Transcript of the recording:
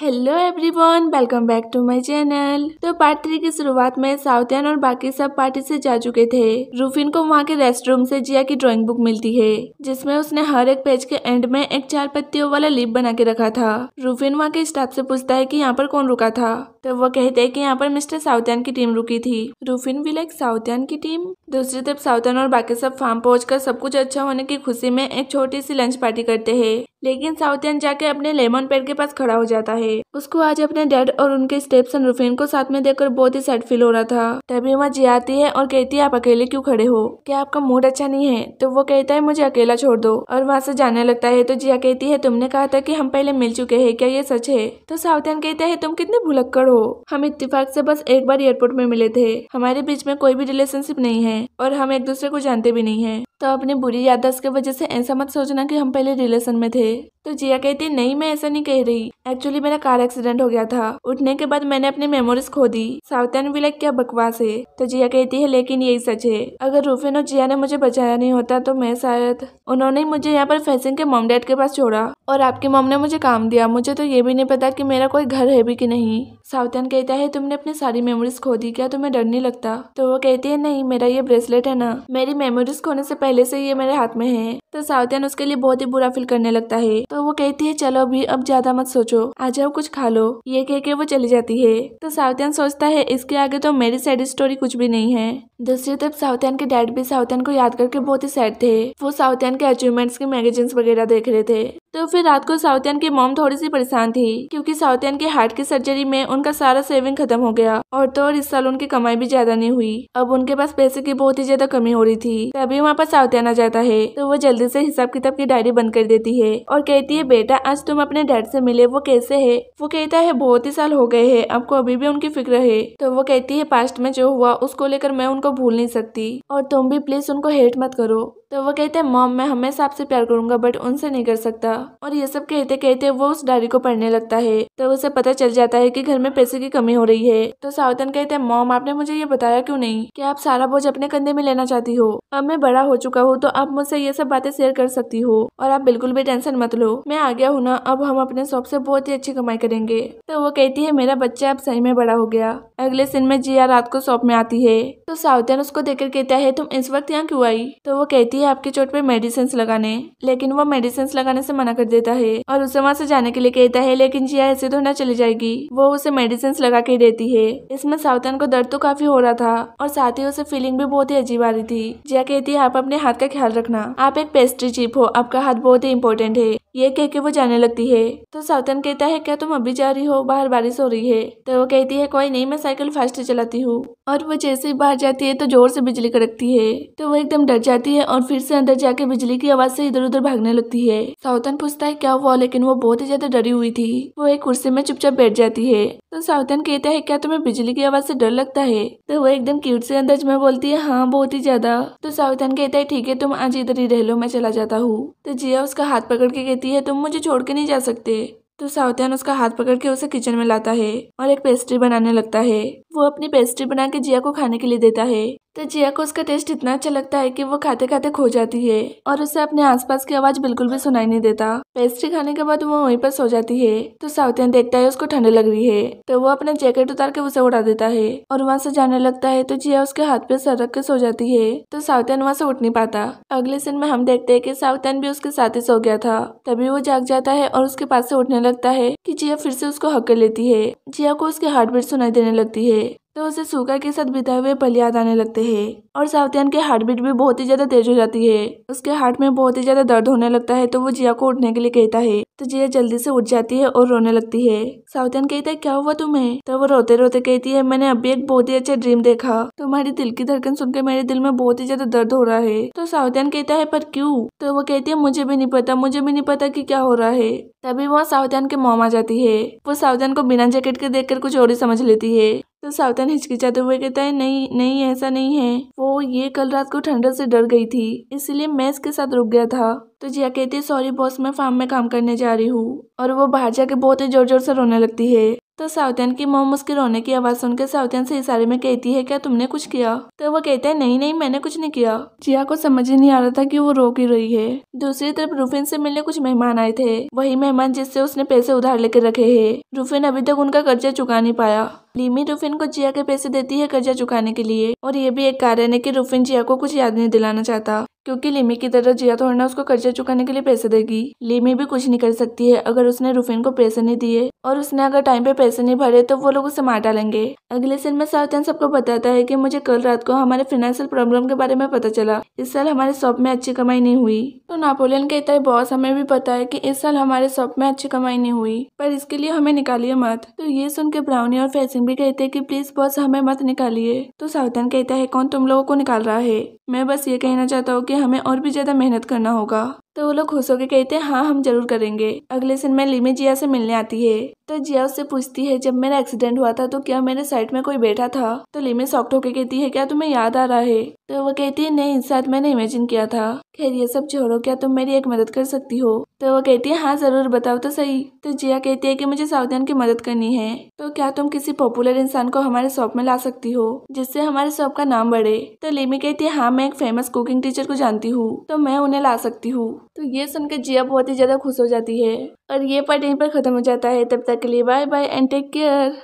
Hello everyone, welcome back to my channel. तो part 3 की शुरुआत में साउथियन और बाकी सब पार्टी से जा चुके थे। रूफिन को वहाँ के रेस्ट रूम से जिया की ड्राइंग बुक मिलती है, जिसमें उसने हर एक पेज के एंड में एक 4 पत्तियों वाला लीप बना के रखा था। रूफिन वहाँ के स्टाफ से पूछता है कि यहाँ पर कौन रुका था, तो वो कहते हैं कि यहाँ पर मिस्टर साउथियन की टीम रुकी थी। रूफिन भी लाइक साउथियन की टीम। दूसरी तरफ साउथियन और बाकी सब फार्म पहुंचकर सब कुछ अच्छा होने की खुशी में एक छोटी सी लंच पार्टी करते हैं, लेकिन साउथियन जाके अपने लेमन पेड़ के पास खड़ा हो जाता है। उसको आज अपने डैड और उनके स्टेप्सन रूफिन को साथ में देखकर बहुत ही सैड फील हो रहा था। तभी वहाँ जिया आती है और कहती है आप अकेले क्यों खड़े हो, क्या आपका मूड अच्छा नहीं है? तो वो कहता है मुझे अकेला छोड़ दो और वहाँ से जाने लगता है। तो जिया कहती है तुमने कहा था कि हम पहले मिल चुके हैं, क्या ये सच है? तो साउथियन कहता है तुम कितने भुलक्कड़ हो, हम इत्तेफाक से बस एक बार एयरपोर्ट में मिले थे, हमारे बीच में कोई भी रिलेशनशिप नहीं है और हम एक दूसरे को जानते भी नहीं है। तो अपनी बुरी याददाश्त की वजह से ऐसा मत सोचना कि हम पहले रिलेशन में थे। तो जिया कहती है नहीं, मैं ऐसा नहीं कह रही, एक्चुअली मेरा कार एक्सीडेंट हो गया था, उठने के बाद मैंने अपनी मेमोरीज खो दी। साउथियन भी लाइक क्या बकवास है। तो जिया कहती है लेकिन यही सच है, अगर रूफिन और जिया ने मुझे बचाया नहीं होता तो मैं शायद, उन्होंने मुझे यहाँ पर फैसिंग के मॉम डैड के पास छोड़ा और आपकी मॉम ने मुझे काम दिया, मुझे तो ये भी नहीं पता कि मेरा कोई घर है भी कि नहीं। साउथियन कहता है तुमने अपनी सारी मेमोरीज खो दी, क्या तुम्हें डर नहीं लगता? तो वो कहती है नहीं, मेरा ये ब्रेसलेट है ना, मेरी मेमोरीज खोने से पहले से ये मेरे हाथ में है। तो साउथियन उसके लिए बहुत ही बुरा फील करने लगता है। तो वो कहती है चलो अभी अब ज्यादा मत सोचो, आ जाओ कुछ खा लो, ये कह के वो चली जाती है। तो साउथियन सोचता है इसके आगे तो मेरी सैड स्टोरी कुछ भी नहीं है। दूसरी तरफ साउथियन के डैड भी साउथियन को याद करके बहुत ही सैड थे। वो साउथियन के अचीवमेंट्स के मैगजीन्स वगैरह देख रहे थे। तो फिर रात को साउथियन की मॉम थोड़ी सी परेशान थी, क्योंकि साउथियन के हार्ट की सर्जरी में उनका सारा सेविंग खत्म हो गया और तो और इस साल उनकी कमाई भी ज्यादा नहीं हुई। अब उनके पास पैसे की बहुत ही ज्यादा कमी हो रही थी। तभी वहाँ पर साउथियन आ जाता है। तो वो जल्दी से हिसाब किताब की डायरी बंद कर देती है और कहती है बेटा आज तुम अपने डैड से मिले, वो कैसे है? वो कहता है बहुत ही साल हो गए हैं, आपको अभी भी उनकी फिक्र है। तो वो कहती है पास्ट में जो हुआ उसको लेकर मैं उनको भूल नहीं सकती और तुम भी प्लीज उनको हेट मत करो। तो वो कहते हैं मॉम मैं हमेशा आपसे प्यार करूंगा बट उनसे नहीं कर सकता। और ये सब कहते कहते वो उस डायरी को पढ़ने लगता है। तो उसे पता चल जाता है कि घर में पैसे की कमी हो रही है। तो साउथियन कहते हैं मॉम आपने मुझे ये बताया क्यों नहीं कि आप सारा बोझ अपने कंधे में लेना चाहती हो? अब मैं बड़ा हो चुका हूँ तो आप मुझसे ये सब बातें शेयर कर सकती हो और आप बिल्कुल भी टेंशन मत लो, मैं आ गया हूँ ना, अब हम अपने शॉप से बहुत ही अच्छी कमाई करेंगे। तो वो कहती है मेरा बच्चा अब सही में बड़ा हो गया। अगले सीन में जिया रात को शॉप में आती है। तो साउथियन उसको देखकर कहता है तुम इस वक्त यहाँ क्यों आई? तो वो कहती है आपकी चोट पे मेडिसिन लगाने, लेकिन वो मेडिसिन लगाने से मना कर देता है और उसे वहाँ से जाने के लिए कहता है, लेकिन जिया ऐसे तो ना चली जाएगी, वो उसे मेडिसिन लगा के देती है। इसमें साउथियन को दर्द तो काफी हो रहा था और साथ ही उसे फीलिंग भी बहुत ही अजीब आ रही थी। जिया कहती है आप अपने हाथ का ख्याल रखना, आप एक पेस्ट्री चीफ हो, आपका हाथ बहुत ही इंपॉर्टेंट है। ये कह के वो जाने लगती है। तो साउथियन कहता है क्या तुम अभी जा रही हो, बाहर बारिश हो रही है? तो वो कहती है कोई नहीं, मैं साइकिल फास्ट चलाती हूँ। और वो जैसे ही बाहर जाती है तो जोर से बिजली कड़कती है। तो वो एकदम डर जाती है और फिर से अंदर जाके बिजली की आवाज से इधर उधर भागने लगती है। साउथियन पूछता है क्या हुआ, लेकिन वो बहुत ही ज्यादा डरी हुई थी। वो एक कुर्सी में चुपचाप बैठ जाती है। तो साउथियन कहता है क्या तुम्हें बिजली की आवाज से डर लगता है? तो वो एकदम क्यूट से अंदाज में बोलती है हाँ बहुत ही ज्यादा। तो साउथियन कहता है ठीक है तुम आज इधर ही रह लो, मैं चला जाता हूँ। तो जिया उसका हाथ पकड़ के कहती है तुम मुझे छोड़ के नहीं जा सकते। तो साउथियन उसका हाथ पकड़ के उसे किचन में लाता है और एक पेस्ट्री बनाने लगता है। वो अपनी पेस्ट्री बना के जिया को खाने के लिए देता है। तो जिया को उसका टेस्ट इतना अच्छा लगता है कि वो खाते खाते खो जाती है और उसे अपने आसपास की आवाज बिल्कुल भी सुनाई नहीं देता। पेस्ट्री खाने के बाद वो वहीं पर सो जाती है। तो साउथियन देखता है उसको ठंड लग रही है, तो वो अपना जैकेट उतार के उसे उड़ा देता है और वहाँ से जाने लगता है। तो जिया उसके हाथ पे सर रख के सो जाती है। तो साउथियन वहाँ से उठ नहीं पाता। अगले सीन में हम देखते हैं कि साउथियन भी उसके साथ ही सो गया था। तभी वो जाग जाता है और उसके पास से उठने लगता है कि जिया फिर से उसको हक कर लेती है। जिया को उसके हार्ट बीट सुनाई देने लगती है। तो उसे सूगा के साथ बिताए हुए पल याद आने लगते हैं और साउथियन के हार्ट बीट भी बहुत ही ज्यादा तेज हो जाती है। उसके हार्ट में बहुत ही ज्यादा दर्द होने लगता है। तो वो जिया को उठने के लिए कहता है। तो जिया जल्दी से उठ जाती है और रोने लगती है। साउथियन कहता है क्या हुआ तुम्हें? तो वो रोते रोते कहती है मैंने अभी एक बहुत ही अच्छा ड्रीम देखा, तुम्हारी दिल की धड़कन सुनकर मेरे दिल में बहुत ही ज्यादा दर्द हो रहा है। तो साउथियन कहता है पर क्यों? तो वो कहती है मुझे भी नहीं पता कि क्या हो रहा है। तभी वहाँ साउथियन के मॉम आ जाती है। वो साउथियन को बिना जैकेट के देखकर कुछ और ही समझ लेती है। तो साउथियन हिचकिचाते हुए कहता है नहीं नहीं ऐसा नहीं है, वो ये कल रात को ठंडा से डर गई थी इसलिए मैं इसके साथ रुक गया था। तो जिया कहती है सॉरी बॉस, मैं फार्म में काम करने जा रही हूँ। और वो बाहर जाके बहुत ही जोर जोर से रोने लगती है। तो साउथियन की मॉम उसके रोने की आवाज सुनकर साउथियन से इशारे में कहती है क्या तुमने कुछ किया? तो वो कहता है नहीं नहीं मैंने कुछ नहीं किया। जिया को समझ ही नहीं आ रहा था कि वो रो क्यों रही है। दूसरी तरफ रूफिन से मिलने कुछ मेहमान आए थे, वही मेहमान जिससे उसने पैसे उधार लेकर रखे है। रूफिन अभी तक उनका कर्जा चुका नहीं पाया। लिमी रूफिन को जिया के पैसे देती है कर्जा चुकाने के लिए, और ये भी एक कारण है कि रूफिन जिया को कुछ याद नहीं दिलाना चाहता, क्योंकि लिमी की तरह जिया थोड़ा ना उसको कर्जा चुकाने के लिए पैसे देगी। लिमी भी कुछ नहीं कर सकती है अगर उसने रूफिन को पैसे नहीं दिए, और उसने अगर टाइम पे पैसे नहीं भरे तो वो लोग उसे मार डालेंगे। अगले सीन में साउथियन सबको बताता है कि मुझे कल रात को हमारे फाइनेंशियल प्रॉब्लम के बारे में पता चला। इस साल हमारे शॉप में अच्छी कमाई नहीं हुई। तो नापोलियन कहता है बॉस हमें भी पता है कि इस साल हमारे शॉप में अच्छी कमाई नहीं हुई, पर इसके लिए हमें निकालिए मत। तो ये सुन के ब्राउनी और फेसिंग भी कहते हैं कि प्लीज बॉस हमें मत निकालिए। तो साउथियन कहता है कौन तुम लोगों को निकाल रहा है? मैं बस ये कहना चाहता हूँ कि हमें और भी ज्यादा मेहनत करना होगा। तो वो लोग खुश होकर कहते हैं हाँ हम जरूर करेंगे। अगले दिन में लिमी जिया से मिलने आती है। तो जिया उससे पूछती है जब मेरा एक्सीडेंट हुआ था तो क्या मेरे साइड में कोई बैठा था? तो लिमी शॉक्ड होकर कहती है क्या तुम्हें याद आ रहा है? तो वो कहती है नहीं शायद मैंने इमेजिन किया था। खैर ये सब छोड़ो, क्या तुम मेरी एक मदद कर सकती हो? तो वो कहती है हाँ जरूर बताओ तो सही। तो जिया कहती है कि मुझे साउथियन की मदद करनी है। तो क्या तुम किसी पॉपुलर इंसान को हमारे शॉप में ला सकती हो जिससे हमारे शॉप का नाम बढ़े? तो लिमी कहती है हाँ मैं एक फेमस कुकिंग टीचर को जानती हूँ, तो मैं उन्हें ला सकती हूँ। तो ये सुनकर जिया बहुत ही ज्यादा खुश हो जाती है और ये पार्ट यहीं पर खत्म हो जाता है। तब तक के लिए bye bye and take care.